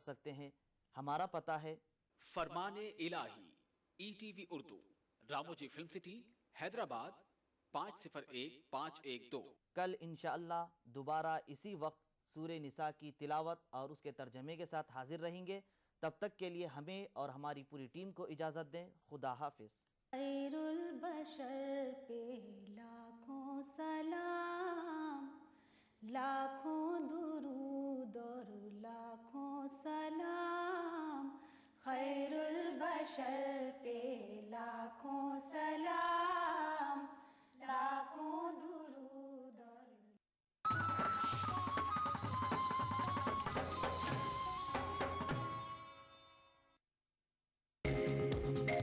सकते हैं। हमारा पता है फरमाने इलाही, ETV उर्दू, रामोजी फिल्म सिटी, हैदराबाद 501512। कल इंशाअल्लाह दोबारा इसी वक्त सूरे निसा की तिलावत और उसके तर्जमे के साथ हाजिर रहेंगे। तब तक के लिए हमें और हमारी पूरी टीम को इजाज़त दें। खुदा हाफिज़। खैरुल बशर पे लाखों सलाम, लाखों दुरूद और लाखों सलाम। खैरुल बशर पे लाखों सलाम, लाखों दुरूद और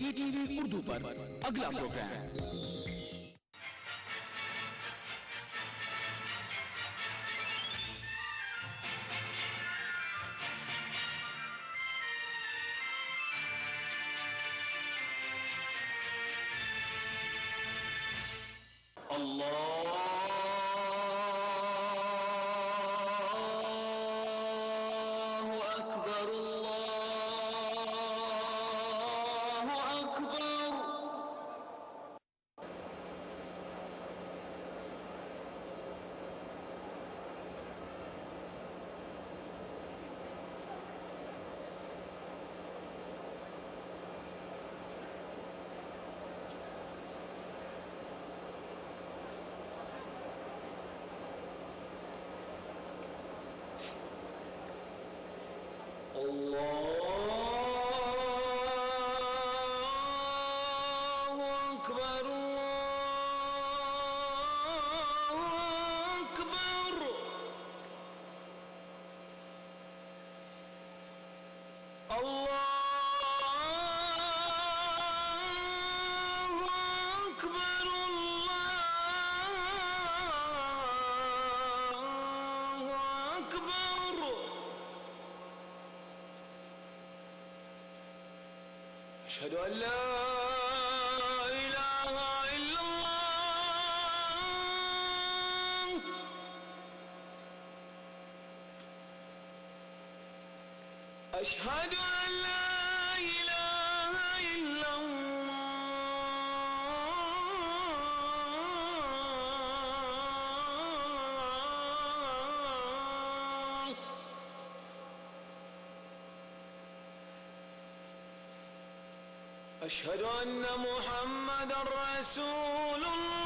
ETV उर्दू पर अगला प्रोग्राम أشهد أن لا إله إلا الله أشهد أن لا إله إلا الله أشهد أن محمدًا رسول الله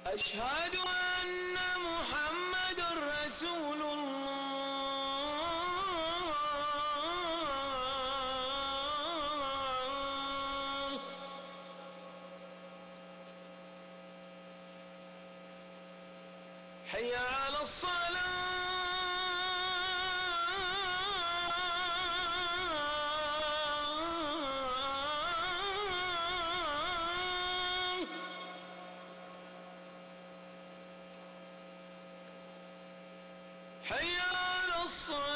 أشهد أن محمدًا رسول الله حي على الصلاة حي على الصلاة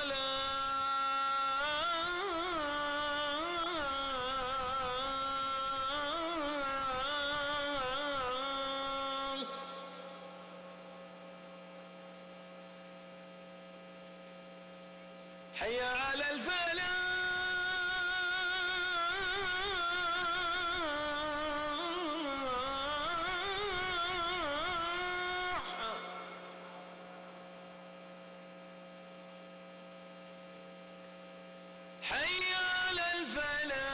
حي على الفلاح حي على الفلاح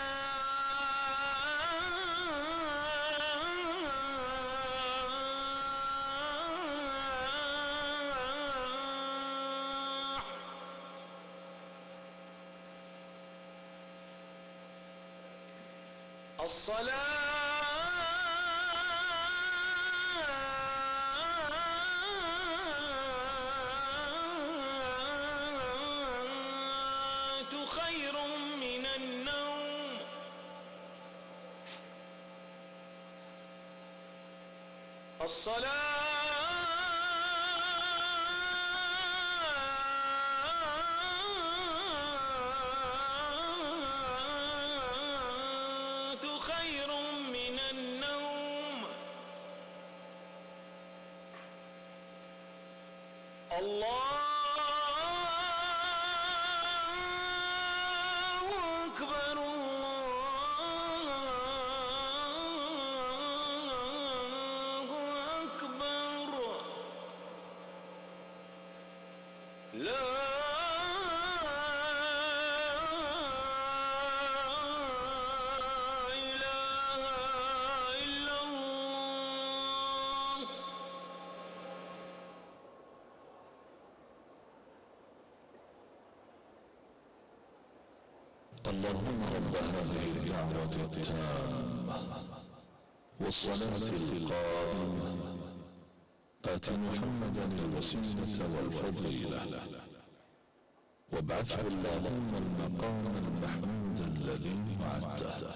الصلاة خير من النوم الصلاة خير من النوم الله أكبر الله أكبر لا اللهم رب هذه الدعوة التامة والصلاة القائمة آت محمدا الوسيلة والفضيلة وابعثه اللهم المقام المحمود الذي وعدته.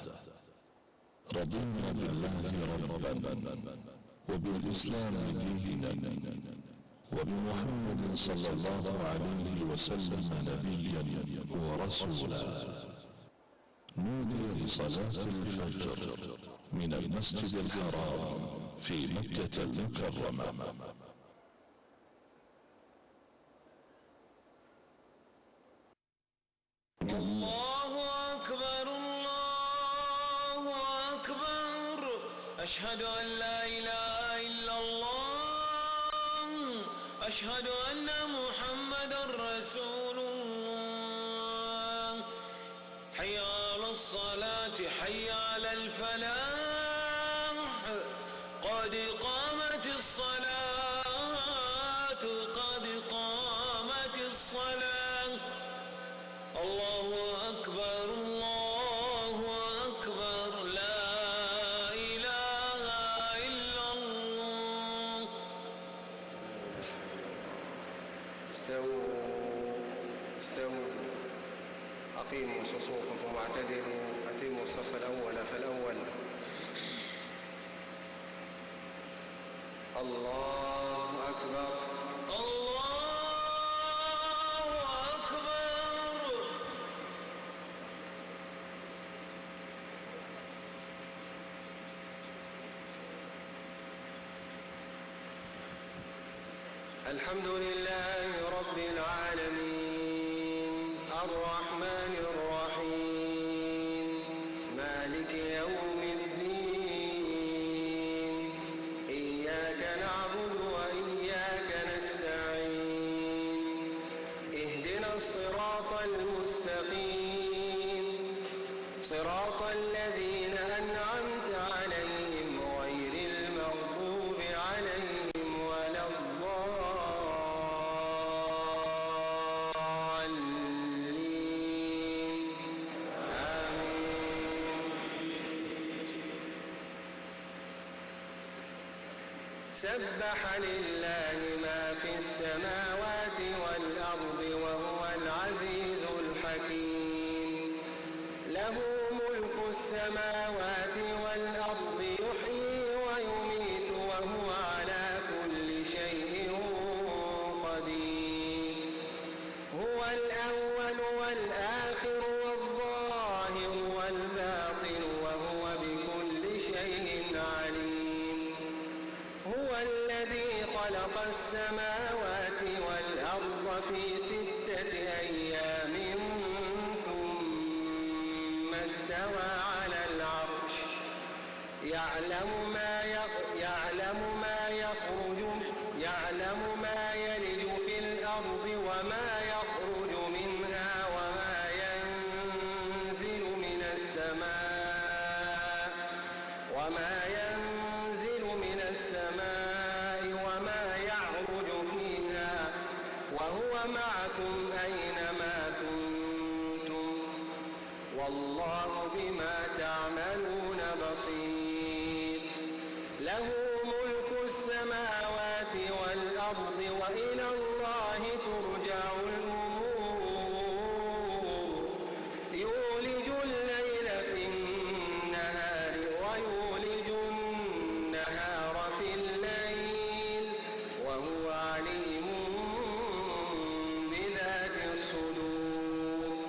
رضينا بالله ربا وبالإسلام دينا وبمحمد صلى الله عليه وسلم نبيا ورسولا. نودي لصلاة الفجر من المسجد الحرام في مكة المكرمة. الله أكبر الله أكبر أشهد أن لا إله إلا الله أشهد أن محمدا رسول الله. حي على الصلاة حي على الفلاح قد قامت الصلاة قد قامت الصلاة. الله أكبر الله أكبر لا إله إلا الله. استووا أقيموا صفوفكم واعتدلوا. أتموا الصف الأول فالأول. الله أكبر الله أكبر. الحمد لله رب العالمين الرحمن الرحيم مالك يوم الدين. إياك نعبد وإياك نستعين. اهدنا الصراط المستقيم صراط الذين أنعمت عليهم غير المغضوب عليهم ولا الضالين. آمين. سبح لله ما في السماوات والأرض وهو العزيز الحكيم. له ملك السماوات والأرض يحيي ويميت وهو على كل شيء قدير. هو الأول والآخر والظاهر والباطن وهو بكل شيء عليم. هو الذي خلق السماوات والأرض في 6 أيام ثم استوى على العرش. يعلم ما يلج في الأرض وما يخرج منها وما ينزل من السماء وما يعرج فيها وهو معكم أينما كنتم والله بما تعملون بصير. له ملك السماوات والأرض وإلى الله ترجع الأمور. يولج الليل في النهار ويولج النهار في الليل وهو عليم بذات الصدور.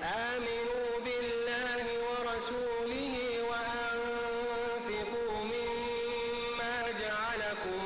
آمنوا بالله ورسوله وأنفقوا مما جعلكم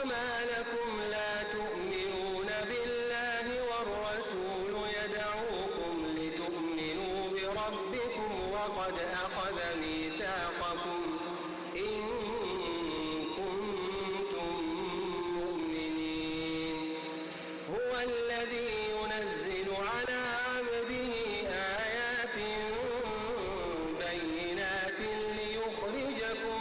وما لكم لا تؤمنون بالله والرسول يدعوكم لتؤمنوا بربكم وقد أخذ ميثاقكم إن كنتم مؤمنين هو الذي ينزل على عبده آيات بينات ليخرجكم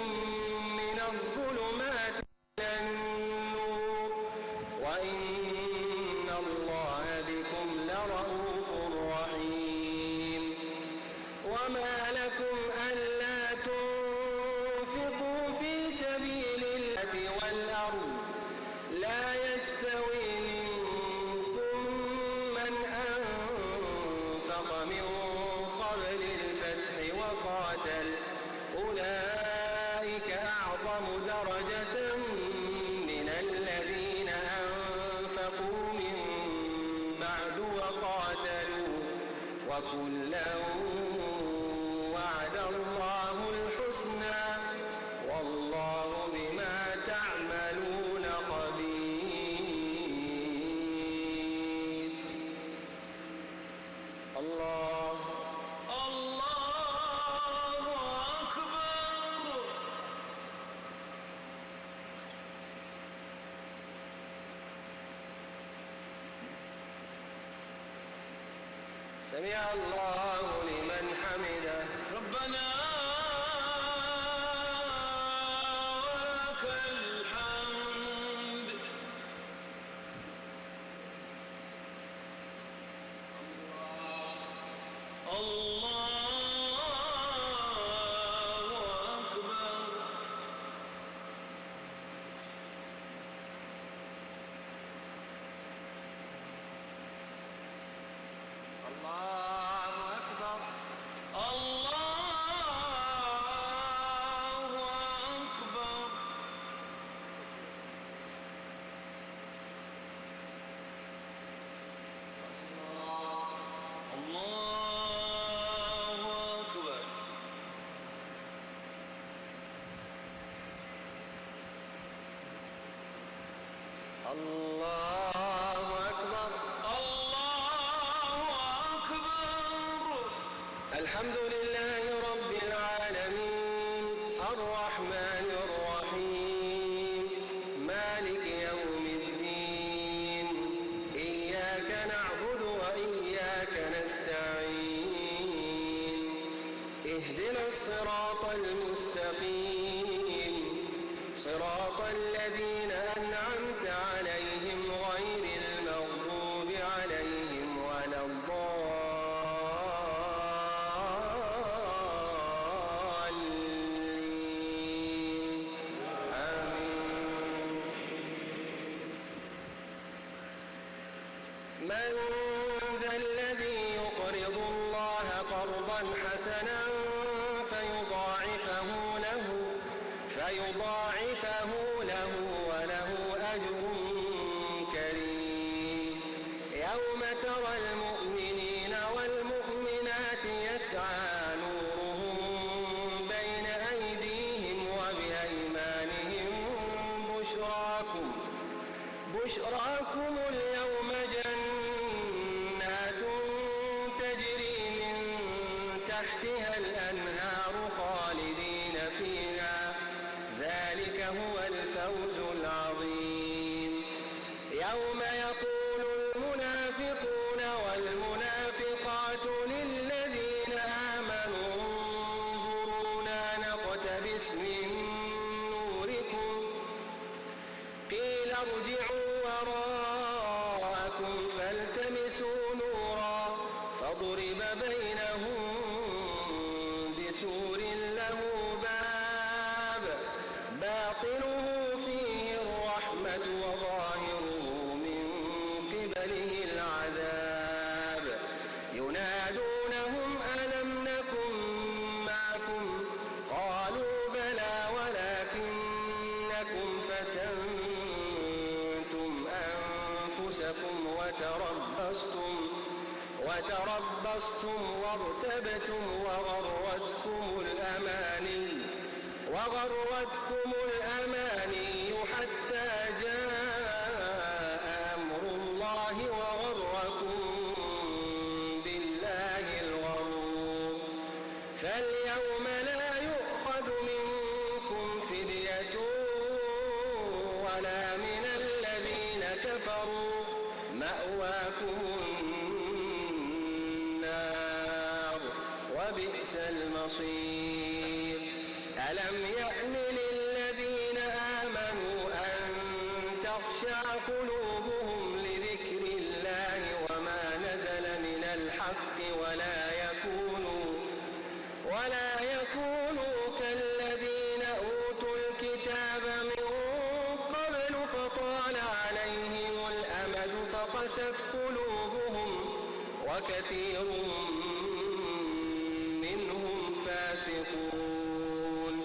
من الظلمات إلى النور وإن الله بكم لرءوف رحيم وما لكم ألا تنفقوا في سبيل الله والأرض لا يستوي منكم من أنفق من قبل الفتح وقاتل أولئك أعظم درجة من الذين أنفقوا من بعد وقاتلوا وكلا وعد الله الحسنى والله بما تعملون خبير الله أكبر. سمع الله لمن حمده ربنا ولك الحمد. الله أكبر. الله أكبر الله أكبر. الله أكبر. الله أكبر الله أكبر. الحمد لله رب العالمين الرحمن الرحيم مالك يوم الدين إياك نعبد وإياك نستعين اهدنا الصراط المستقيم صراط الذين أنعمت عليهم غير المغضوب عليهم ولا الضالين آمين. من ذا الذي يقرض الله قرضا حسنا فيضاعفه له وله أجر كريم يوم ترى المؤمنين والمؤمنات يسعى نورهم بين أيديهم وبأيمانهم بشراكم اليوم جنات تجري من تحتها الأنهار خالدين فيها ذلك هو الفوز العظيم يوم يقول المنافقون والمنافقات للذين آمنوا انظرونا نقتبس من نوركم قيل ارجعوا وراءكم فالتمسوا نورا فضرب بينهم بسور له باب باطنه فيه الرحمة وظاهره من قبله العذاب ينادونهم ألم نكن معكم قالوا بلى ولكنكم فتنتم أنفسكم وتربصتم وارتبتم وغرتكم الأماني حتى جاء أمر الله وغركم بالله الغرور فاليوم لا يؤخذ منكم فدية ولا من الذين كفروا مأواكم النار وبئس المصير ألم يأن للذين آمنوا أن تخشع قلوبهم لذكر الله وما نزل من الحق ولا يكونوا كالذين أوتوا الكتاب من قبل فطال عليهم الأمد فقست قلوبهم وكثير منهم فاسقون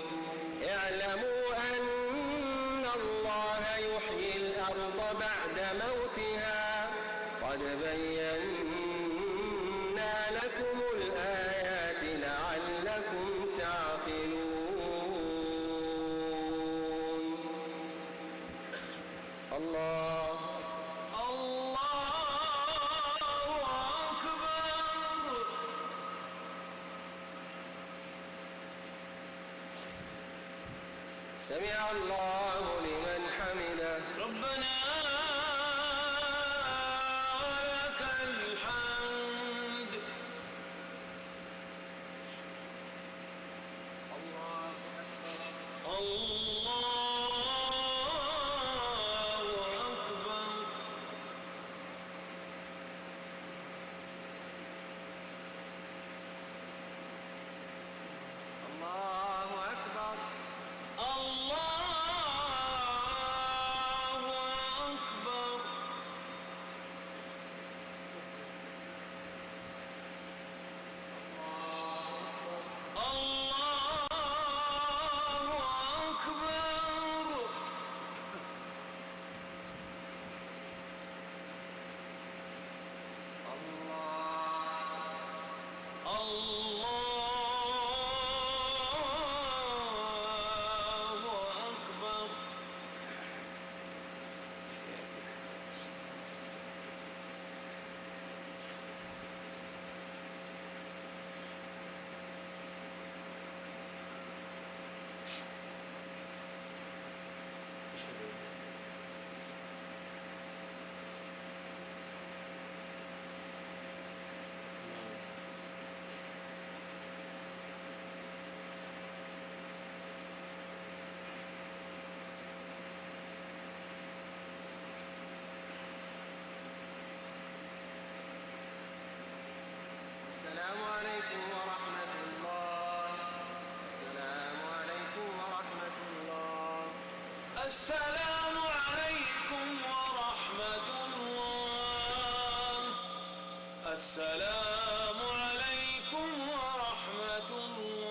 اعلموا أن الله يحيي الأرض بعد موتها قد بينا لكم الآيات لعلكم تعقلون الله أكبر. سمع الله لمن حمده ربنا ولك الحمد. الله أكبر. الله أكبر الله أكبر. الله أكبر. الله أكبر. السلام عليكم ورحمة الله السلام عليكم ورحمة الله السلام عليكم ورحمة الله. السلام عليكم ورحمة الله.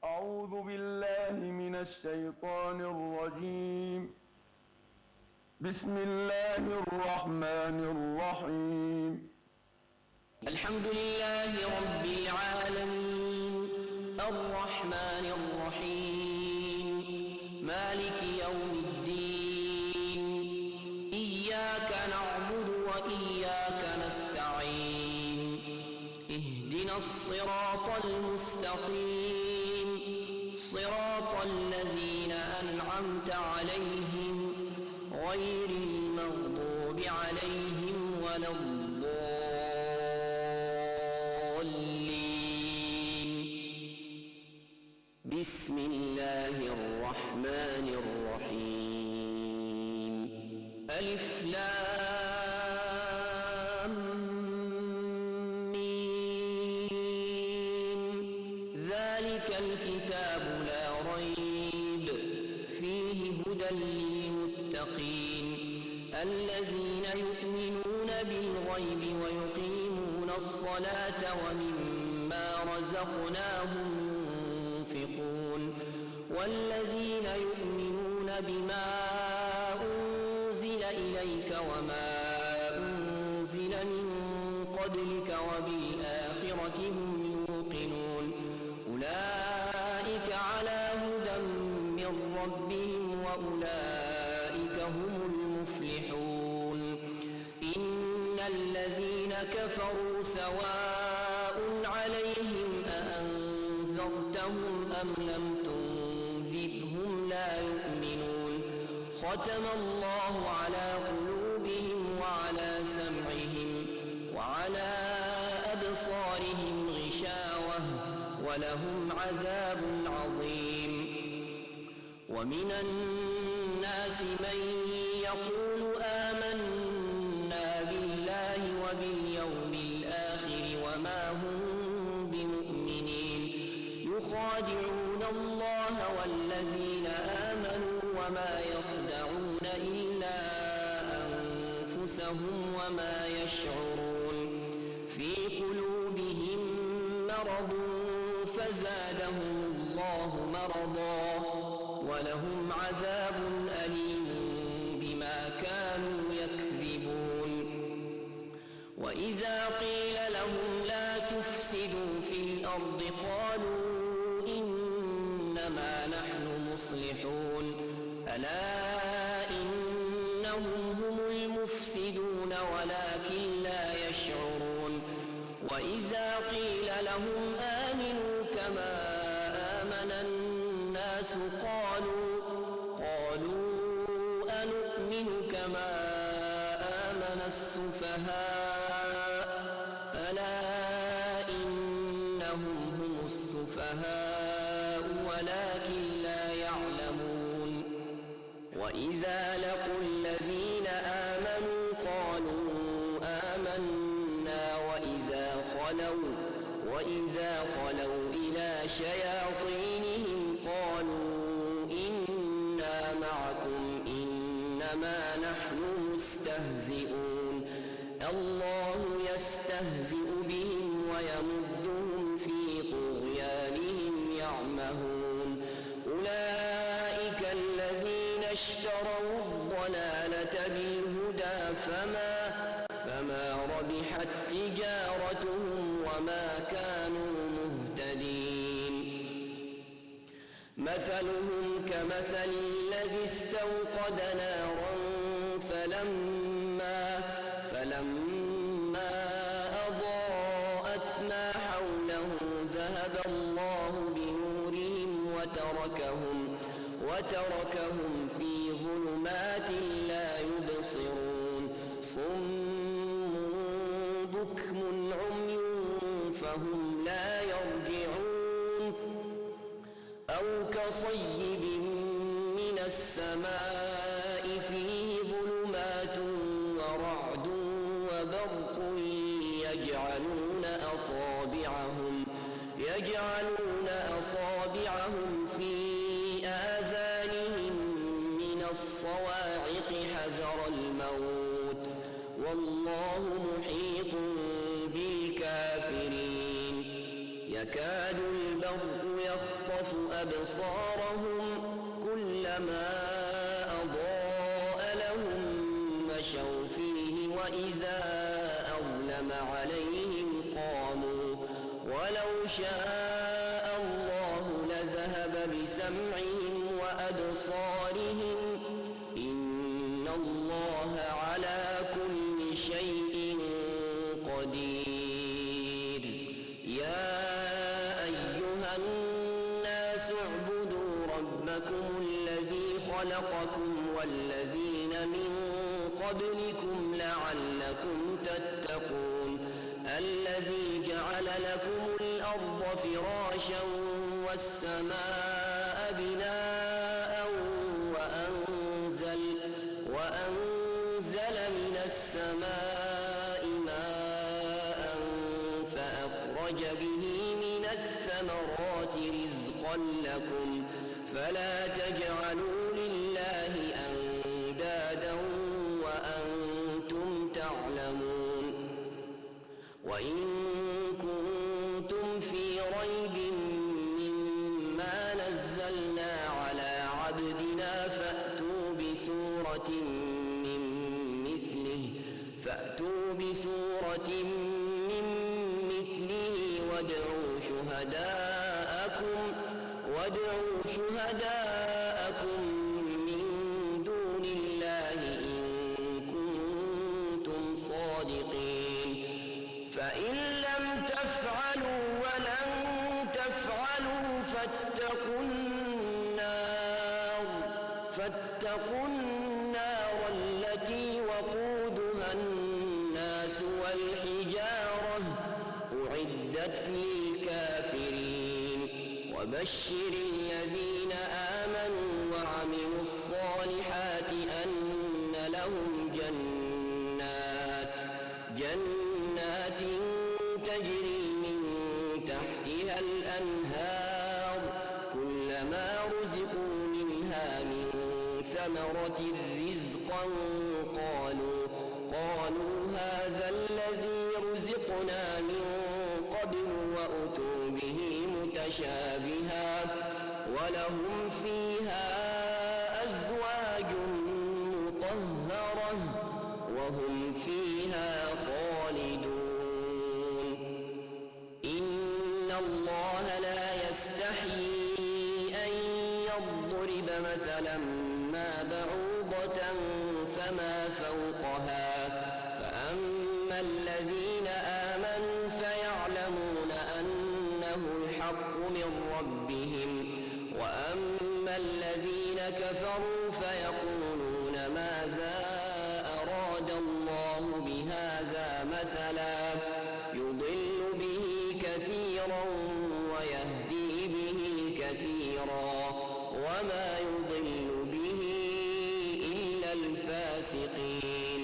أعوذ بالله من الشيطان الرجيم. بسم الله الرحمن الرحيم. الحمد لله رب العالمين الرحمن الرحيم مالك يوم الدين إياك نعبد وإياك نستعين اهدنا الصراط المستقيم صراط الذين أنعمت عليهم غير المغضوب عليهم ولا الضالين. بسم الله الرحمن الرحيم ألف لام ميم ذلك الكتاب لا ريب فيه هدى للمتقين الذين يؤمنون بالغيب ويقيمون الصلاة ومما رزقناهم ينفقون والذين يؤمنون بما أنزل إليك وما أنزل من قبلك وبالآخرة هم يوقنون أولئك على هدى من ربهم وأولئك هم المفلحون إن الذين كفروا سواء عليهم أأنذرتهم أم لم تنذرهم لا يؤمنون ختم الله على قلوبهم وعلى سمعهم وعلى أبصارهم غشاوة ولهم عذاب عظيم ومن الناس من يقول آمنا بالله وباليوم الآخر وما هم بمؤمنين يخادعون الله والذين آمنوا وما يخدعون إلا أنفسهم وما يشعرون في قلوبهم مرض فزادهم الله مرضا ولهم عذاب أليم بما كانوا يكذبون وإذا قيل لهم لا تفسدوا في الأرض قالوا إنما نحن مصلحون ألا إنهم هم المفسدون ولكن لا يشعرون وإذا قيل لهم آمنوا كما آمن الناس قالوا أنؤمن كما آمن السفهاء ألا إنهم هم السفهاء ولكن لا يعلمون وإذا لقوا الذين آمنوا قالوا آمنا وإذا خلوا إلى شياطينهم قالوا إنا معكم إنما نحن مستهزئون الله يستهزئ بهم ويمدهم في طغيانهم يعمهون أولئك الذين اشتروا الضلالة بالهدى فما ربحت تجارتهم وما كانوا مهتدين مثلهم كمثل الذي استوقد نارا فلما أضاءت ما حوله ذهب الله بنورهم وتركهم في ظلمات لا يبصرون صم بكم عمي فهم لا يرجعون أو كصيب من السماء فيه ظلمات ورعد وبرق يجعلون أصابعهم في آذانهم من الصواعق حذر الموت والله محيط بالكافرين يكاد البرق يخطف أبصارهم كلما أضاء لهم مشوا فيه وإذا أظلم عليهم قاموا ولو شاء الله لذهب بسمعهم وأبصارهم إن الله على كل شيء قدير يا أيها الناس اعبدوا ربكم الذي خلقكم والذين من قبلكم لعلكم تتقون الذي جعل لكم الأرض فراشا والسماء بناء وأنزل من السماء ماء فأخرج به من الثمرات رزقا لكم فلا تجعلوا لله أندادا وأنتم تعلمون وإن كنتم في ريب مما نزلنا على عبدنا فأتوا بسورة من بمثله وادعوا شهداءكم من دون الله إن كنتم صادقين فإن لم تفعلوا ولن تفعلوا فاتقوا النار التي وقودها الناس والحجارة أعدت للكافرين وبشر الذين آمنوا وعملوا الصالحات أن لهم جنات تجري من تحتها الأنهار كلما رزقوا منها من ثمرة رزقا قالوا هذا الذي رزقنا من قبل وأتوا به متشابها ولهم فيها أزواج مطهرة وهم فيها خالدون إن الله لا يستحيي أن يضرب مثلا ما بعوضة فما فوقها فأما الذين آمنوا فيعلمون أنه الحق من ربهم وأما الذين كفروا فيقولون ماذا أراد الله بهذا مثلا يضل به كثيرا ويهدي به كثيرا وما يضل به إلا الفاسقين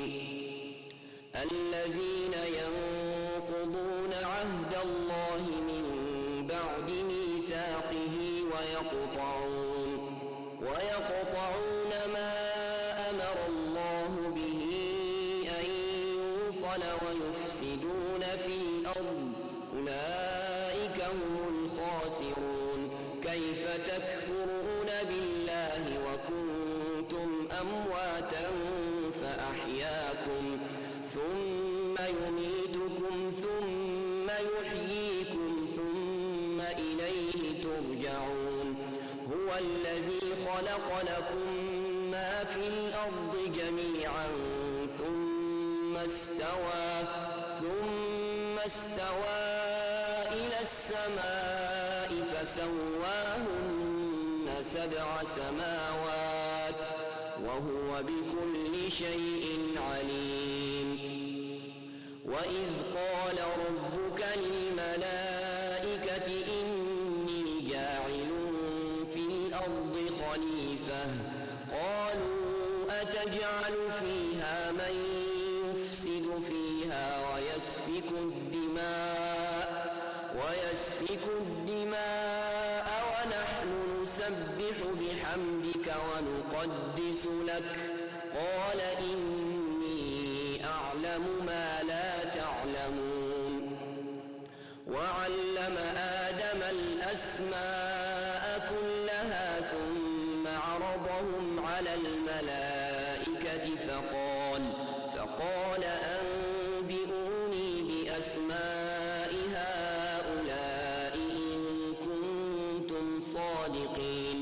الذين ينقضون عهد الله من بعد ميثاقه ويقطعون ما أمر الله به أن يوصل ويفسدون في الأرض أولئك هم الخاسرون كيف تكفرون بالله وكنتم أمواتا فأحياكم ثم يميتكم ثم يحييكم ثم إليه ترجعون هو الذي خلق لكم ما في الأرض جميعا ثم استوى إلى السماء فسواهن 7 سماوات وهو بكل شيء عليم وإذ قال ربك للملائكة إني جاعل في الأرض خليفة قالوا أتجعل فيها من يفسد فيها ويسفك الدماء ونحن نسبح بحمدك ونقدس لك قال إني أعلم ما لا تعلمون وعلم آدم الأسماء كلها ثم عرضهم على الملائكة فقال أنبئوني بأسماء هؤلاء إن كنتم صادقين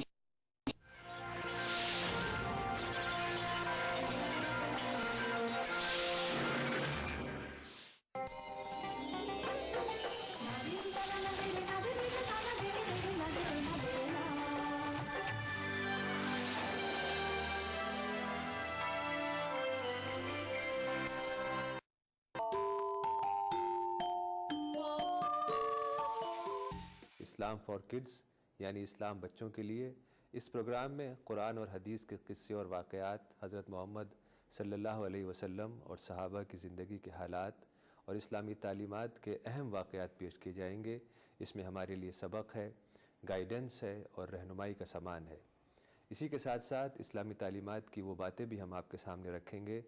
इस्लाम फॉर किड्स यानी इस्लाम बच्चों के लिए। इस प्रोग्राम में कुरान और हदीस के किस्से और वाक़यात, हज़रत मोहम्मद सल्लल्लाहु अलैहि वसल्लम और सहाबा की ज़िंदगी के हालात और इस्लामी तालीमात के अहम वाक़यात पेश किए जाएंगे। इसमें हमारे लिए सबक है, गाइडेंस है और रहनुमाई का सामान है। इसी के साथ साथ इस्लामी तालीमात की वो बातें भी हम आपके सामने रखेंगे